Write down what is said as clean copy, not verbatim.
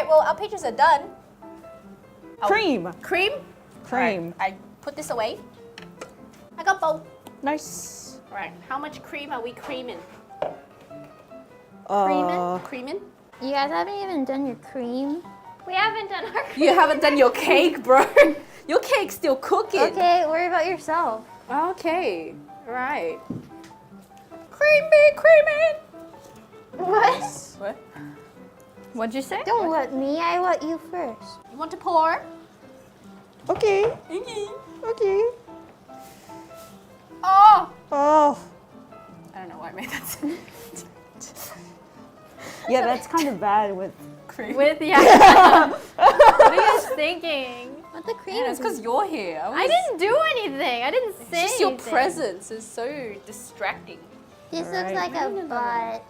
right, well, our pages are done. Cream. Cream? Cream. Right, I put this away. I got both. Nice. Right, how much cream are we creaming? Creaming? You guys haven't even done your cream. We haven't done our cream. You haven't done your cake, bro. Your cake's still cooking. Okay, worry about yourself. Okay, right. Creaming. What? What? What'd you say? Don't let me, I let you first. You want to pour? Okay. Okay. Oh! Oh. I don't know why I made that sound. Yeah, that's kind of bad with Cream. What are you guys thinking? What the cream Yeah, it's because you're here. I didn't do anything. I didn't say Just your anything. presence is so distracting. This Alright. looks like a butt.